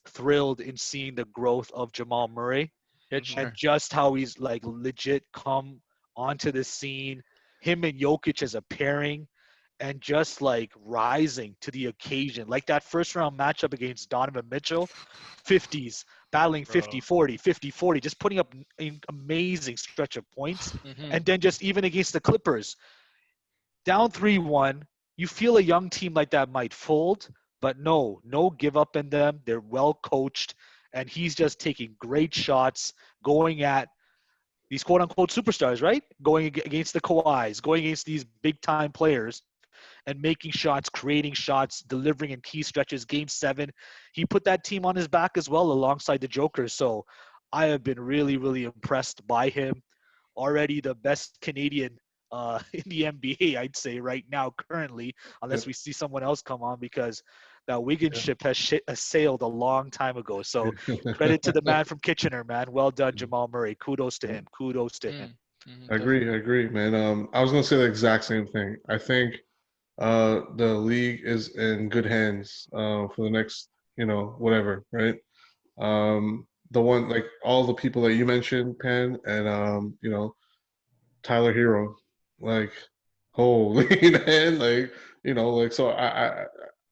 thrilled in seeing the growth of Jamal Murray Hitchner. and just how he's like legit come onto the scene. Him and Jokic as a pairing and just like rising to the occasion. Like that first round matchup against Donovan Mitchell, 50s, battling 50-40, 50-40, just putting up an amazing stretch of points. And then just even against the Clippers, down 3-1, you feel a young team like that might fold, but no give up in them. They're well coached, and he's just taking great shots, going at these quote-unquote superstars, right? Going against the Kawhis, going against these big-time players, and making shots, creating shots, delivering in key stretches. Game 7, he put that team on his back as well alongside the Joker. So I have been really, really impressed by him. Already the best Canadian in the NBA, I'd say right now currently, unless we see someone else come on, because that Wiggins ship has sailed a long time ago. So credit to the man from Kitchener, man. Well done, Jamal Murray. Kudos to him. Kudos to him. I agree, man. I was gonna say the exact same thing. I think the league is in good hands for the next, whatever, right? The one, like all the people that you mentioned, Pan, and Tyler Hero, like holy man, like so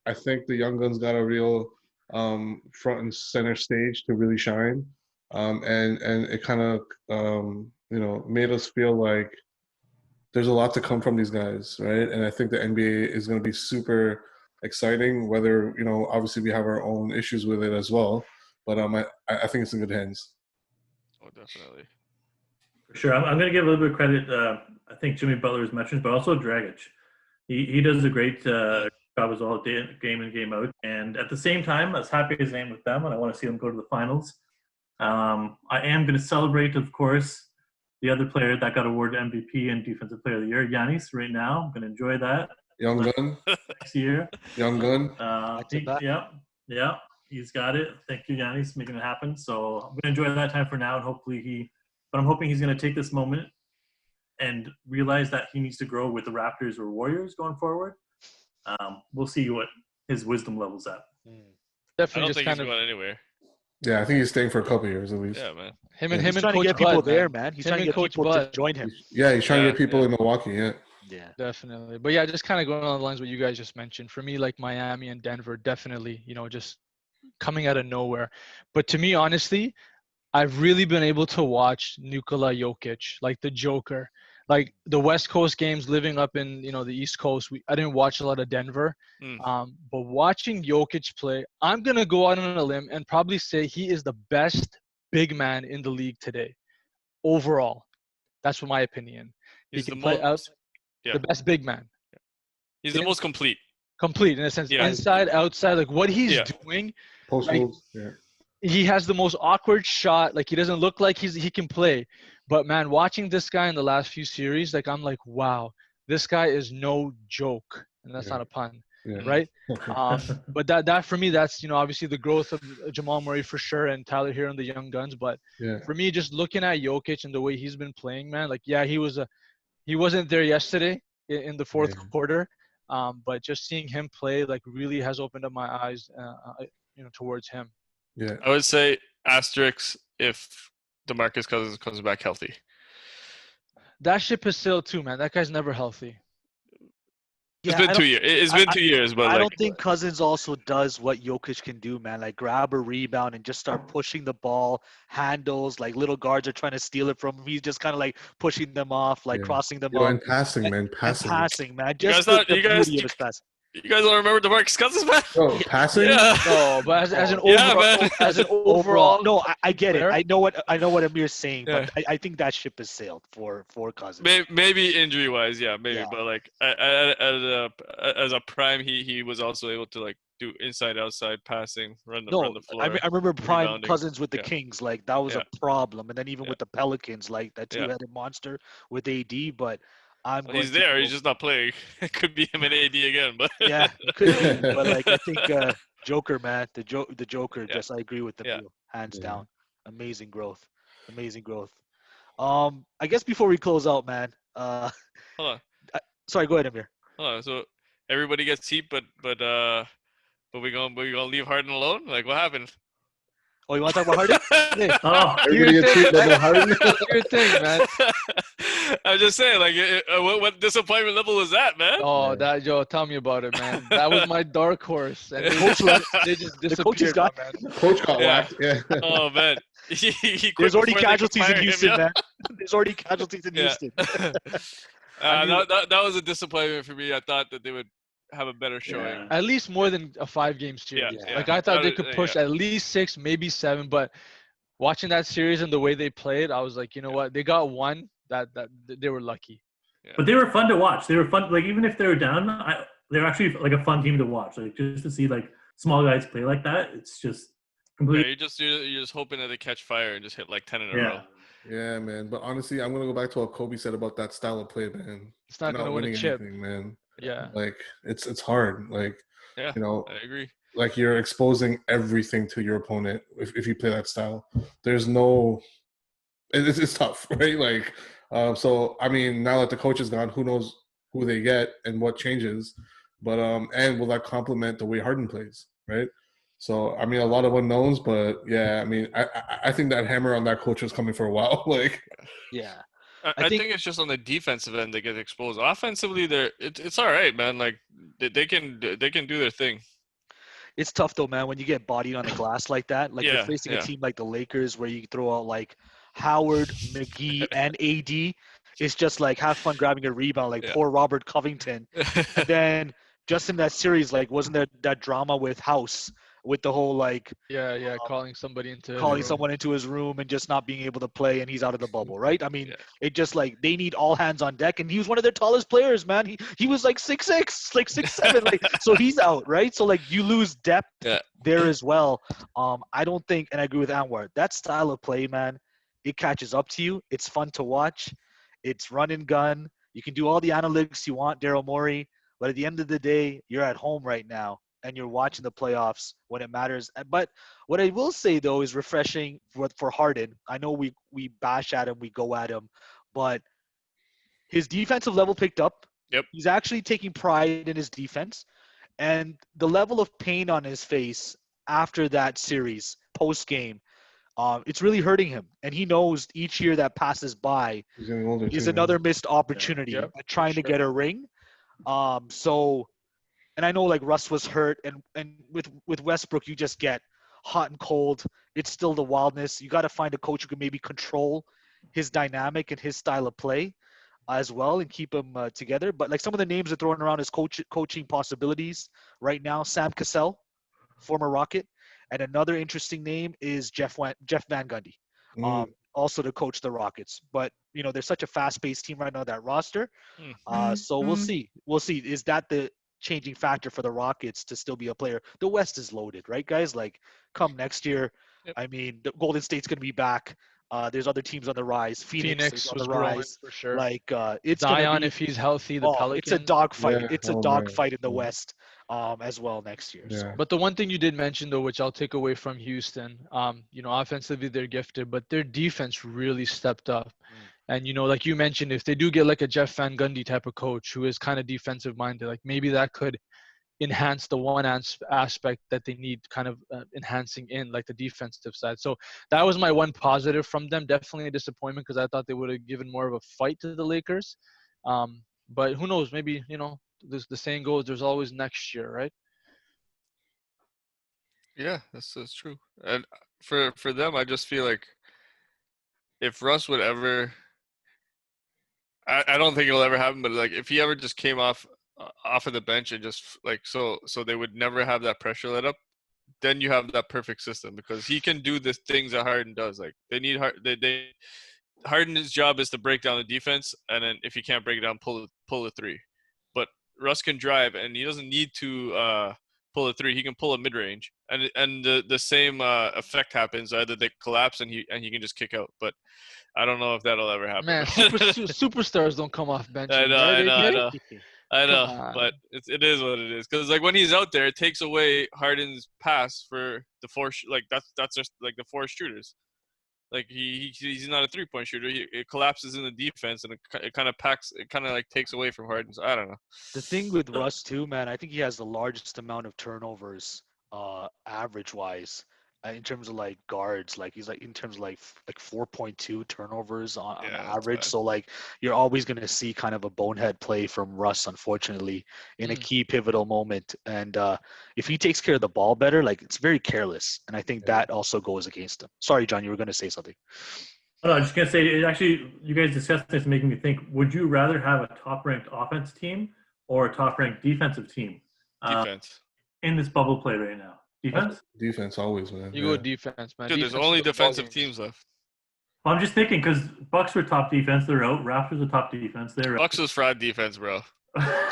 I think the young guns got a real front and center stage to really shine, and it kind of made us feel like there's a lot to come from these guys, right? And I think the NBA is going to be super exciting, whether, obviously we have our own issues with it as well. But I think it's in good hands. Oh, definitely. For sure. I'm going to give a little bit of credit. I think Jimmy Butler was mentioned, but also Dragic. He does a great job as well, game in, game out. And at the same time, as happy as I am with them, and I want to see them go to the finals, I am going to celebrate, of course, the other player that got awarded MVP and Defensive Player of the Year, Giannis, right now. I'm going to enjoy that. Young gun. Next year. Young gun. Yeah, he's got it. Thank you, Giannis, making it happen. So I'm going to enjoy that time for now, and I'm hoping he's going to take this moment and realize that he needs to grow with the Raptors or Warriors going forward. We'll see what his wisdom level's at. Definitely I don't just think kind he's of going anywhere. Yeah, I think he's staying for a couple years at least. Yeah, man. Him he's and trying Coach to get people Bud, there, man. He's Him trying to and get Coach people Bud. to join him. Yeah, he's trying to Yeah, get people yeah. in Milwaukee. Yeah. Yeah. Definitely. But yeah, just kind of going on the lines what you guys just mentioned. For me, like Miami and Denver, definitely, just coming out of nowhere. But to me, honestly, I've really been able to watch Nikola Jokic, like the Joker. Like the West Coast games, living up in the East Coast, I didn't watch a lot of Denver. But watching Jokic play, I'm gonna go out on a limb and probably say he is the best big man in the league today, overall. That's my opinion. He's He can the play out most. Yeah. the best big man. He's the most complete. Complete in a sense, Yeah. inside, outside, like what he's doing. Post Like, moves. Yeah. He has the most awkward shot. Like he doesn't look like he can play. But man, watching this guy in the last few series, like I'm like, wow, this guy is no joke, and that's not a pun, right? But that for me, that's obviously the growth of Jamal Murray for sure, and Tyler Hero and the young guns. But for me, just looking at Jokic and the way he's been playing, man, like he wasn't there yesterday in the fourth quarter, but just seeing him play like really has opened up my eyes, towards him. Yeah. I would say asterisk if DeMarcus Cousins comes back healthy. That ship has sailed too, man. That guy's never healthy. It's Yeah, been 2 years. It's been 2 years, but I like don't think Cousins also does what Jokic can do, man. Like grab a rebound and just start pushing the ball, handles, like little guards are trying to steal it from him. He's just kind of like pushing them off, like Yeah. crossing them Yo, up and passing, man, and passing. passing, man. you guys Just not the you guys beauty of his pass. you guys don't remember DeMarcus Cousins, man? Yo, passing. Yeah. No, but as an Yeah, overall, man. as an Overall, overall, no, I get it. player? I know what Amir's saying, Yeah. but I think that ship has sailed for Cousins. Maybe injury wise, yeah, maybe. Yeah. But like as a prime, he was also able to like do inside outside passing, run No, the floor. I remember prime rebounding. Cousins with the Yeah. Kings, like that was Yeah. a problem, and then even Yeah. with the Pelicans, like that Yeah. two-headed monster with AD. But I'm Well, going he's to there. go- He's just not playing. It could be him and AD again, but yeah, it could be, but like I think Joker, man, the Joker. Yeah. Just I agree with the Yeah. hands Yeah. down. Amazing growth, amazing growth. I guess before we close out, man. hold on, Sorry, go ahead, Amir. hold on. So everybody gets heat, but we gonna leave Harden alone? Like what happened? Oh, you want to talk about Harden? Hey, Oh, Everybody gets hit by the Harden. your thing, man. I'm just saying, like, what disappointment level was that, man? Oh, Yeah. that yo, tell me about it, man. That was my dark horse, and coach left. they just The coach has disappeared, my got- man. Coach got Yeah. whacked. Yeah. Oh man, he quit There's already before they could casualties in fire him, Houston, yeah? man. There's already casualties in Yeah. Houston. I knew- that was a disappointment for me. I thought that they would have a better showing. yeah. At least more than a 5-game series. Yeah, Like I thought they could yeah. push at least 6, maybe 7. But watching that series and the way they played, I was like, you know what? They got one. That they were lucky. But they were fun to watch. They were fun. Like even if they were down, they're actually like a fun team to watch. Like just to see like small guys play like that, it's just Yeah, completely. you're just hoping that they catch fire and just hit like 10 in a Yeah. row. Yeah, man. But honestly, I'm gonna go back to what Kobe said about that style of play, man. It's not You're gonna win a winning chip. anything, man. Yeah. Like it's hard. Like Yeah, you know, I agree. like you're exposing everything to your opponent if you play that style. There's no, it's tough, right? Like, so I mean, now that the coach is gone, who knows who they get and what changes, but and will that complement the way Harden plays, right? So I mean, a lot of unknowns, but yeah, I mean, I think that hammer on that coach was coming for a while, like. Yeah. I think it's just on the defensive end they get exposed. Offensively, it's all right, man. Like they can do their thing. It's tough though, man, when you get bodied on the glass like that. Like you're Yeah, facing yeah. a team like the Lakers where you throw out like Howard, McGee, and AD. It's just like have fun grabbing a rebound, like Yeah. poor Robert Covington. And then just in that series, like wasn't there that drama with House with the whole like Yeah, calling somebody into calling the room. someone into his room and just not being able to play and he's out of the bubble, right? I mean, Yeah. it just like they need all hands on deck and he was one of their tallest players, man. He was like 6'6", like 6'7", like so he's out, right? So like you lose depth Yeah. there as well. I don't think, and I agree with Anwar, that style of play, man, it catches up to you. It's fun to watch. It's run and gun. You can do all the analytics you want, Daryl Morey, but at the end of the day, you're at home right now and you're watching the playoffs when it matters. But what I will say though is refreshing for Harden. I know we bash at him, we go at him, but his defensive level picked up. Yep. He's actually taking pride in his defense, and the level of pain on his face after that series post game, it's really hurting him. And he knows each year that passes by He's getting older is too, another man. missed opportunity Yep, at trying to sure. get a ring. So, and I know like Russ was hurt, and with Westbrook, you just get hot and cold. It's still the wildness. You got to find a coach who can maybe control his dynamic and his style of play as well and keep them together. But like some of the names are thrown around as coaching possibilities right now. Sam Cassell, former Rocket, and another interesting name is Jeff Van Gundy. Also to coach the Rockets. But you know, they're such a fast-paced team right now, that roster. So we'll see. We'll see. Is that the changing factor for the Rockets to still be a player? The West is loaded, right, guys? Like, come next year, Yep. I mean, the Golden State's going to be back. There's other teams on the rise. Phoenix is on was the growing rise. for sure. Like, it's going to Zion, be. if he's healthy, the Pelicans. It's a dogfight. Yeah, It's a man. dogfight in the Yeah. West, as well next year. So. Yeah. But the one thing you did mention, though, which I'll take away from Houston, you know, offensively they're gifted, but their defense really stepped up. And, you know, like you mentioned, if they do get like a Jeff Van Gundy type of coach who is kind of defensive minded, like maybe that could enhance the one aspect that they need kind of enhancing in, like the defensive side. So that was my one positive from them. Definitely a disappointment because I thought they would have given more of a fight to the Lakers. But who knows? Maybe, the saying goes, there's always next year, right? Yeah, that's true. And for them, I just feel like if Russ would ever, I don't think it'll ever happen, but like if he ever just came off of the bench and just like so they would never have that pressure let up, then you have that perfect system because he can do the things that Harden does. Like they need Harden's job is to break down the defense, and then if he can't break it down, pull a three. But Russ can drive, and he doesn't need to pull a three. He can pull a mid range, and the same effect happens. Either they collapse and he can just kick out. But I don't know if that'll ever happen. Man, superstars don't come off benches. I know. Come on. But it is what it is. Because like when he's out there, it takes away Harden's pass for the four. Like that's just like the four shooters. Like he's not a 3-point shooter. It collapses in the defense, and it kind of like takes away from Harden. So I don't know. The thing with Russ too, man, I think he has the largest amount of turnovers, average wise, in terms of like guards. Like he's like in terms of like 4.2 turnovers on average. So like you're always gonna see kind of a bonehead play from Russ, unfortunately, in a key pivotal moment. And if he takes care of the ball better, like it's very careless, and I think that also goes against him. Sorry, John, you were gonna say something. No, I'm just gonna say, it actually, you guys discussed this, making me think. Would you rather have a top-ranked offense team or a top-ranked defensive team? Defense. In this bubble play right now, defense. Defense always, man. You go defense, man. Dude, there's only defensive teams left. Well, I'm just thinking because Bucks were top defense, they're out. Raptors are top defense, they're out. Bucks was fraud defense, bro.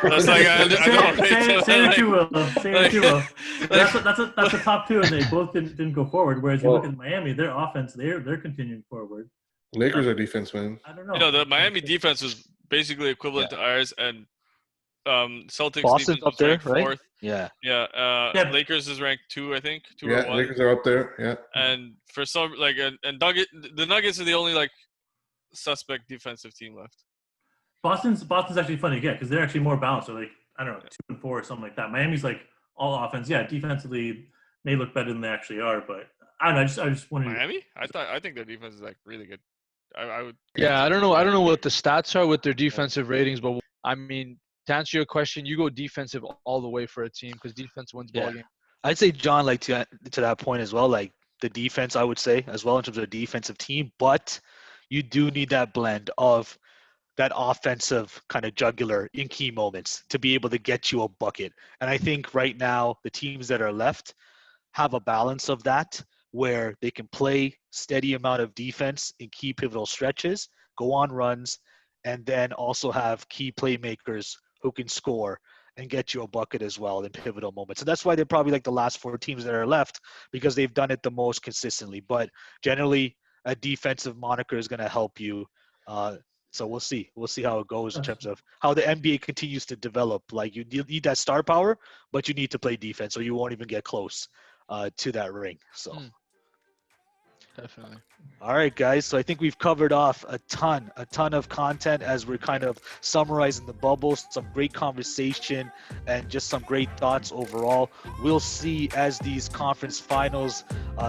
That's like say what you will. Say what you will. That's a top two, and they both didn't go forward. Whereas you look at Miami, their offense, they're continuing forward. Lakers are defense, man. I don't know. The Miami defense was basically equivalent to ours, and Celtics Boston's defense up was there, ranked right? fourth. Yeah. Lakers is ranked 2, I think. 2 or 1. Lakers are up there. Yeah. And for some and the Nuggets are the only like suspect defensive team left. Boston's actually funny, because they're actually more balanced. So like, I don't know, 2 and 4 or something like that. Miami's like all offense. Yeah, defensively may look better than they actually are, but I don't know. I just wanted Miami. I think their defense is like really good. I would. Yeah, I don't know what the stats are with their defensive ratings, but I mean, to answer your question, you go defensive all the way for a team because defense wins ball game. I'd say, John, like to that point as well, like the defense, I would say as well in terms of a defensive team, but you do need that blend of that offensive kind of jugular in key moments to be able to get you a bucket. And I think right now the teams that are left have a balance of that where they can play steady amount of defense in key pivotal stretches, go on runs, and then also have key playmakers who can score and get you a bucket as well in pivotal moments. And that's why they're probably like the last 4 teams that are left because they've done it the most consistently. But generally, a defensive moniker is going to help you. So we'll see. We'll see how it goes in terms of how the NBA continues to develop. Like you need that star power, but you need to play defense or you won't even get close to that ring. So. Definitely. All right, guys. So I think we've covered off a ton of content as we're kind of summarizing the bubbles, some great conversation and just some great thoughts overall. We'll see as these conference finals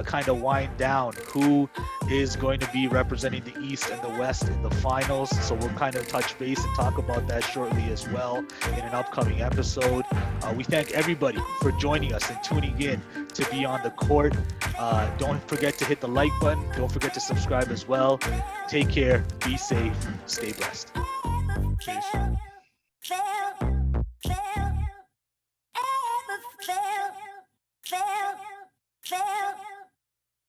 kind of wind down who is going to be representing the East and the West in the finals. So we'll kind of touch base and talk about that shortly as well in an upcoming episode. We thank everybody for joining us and tuning in to be on the court. Don't forget to hit the like button. Don't forget to subscribe as well. Take care. Be safe. Stay blessed. Peace.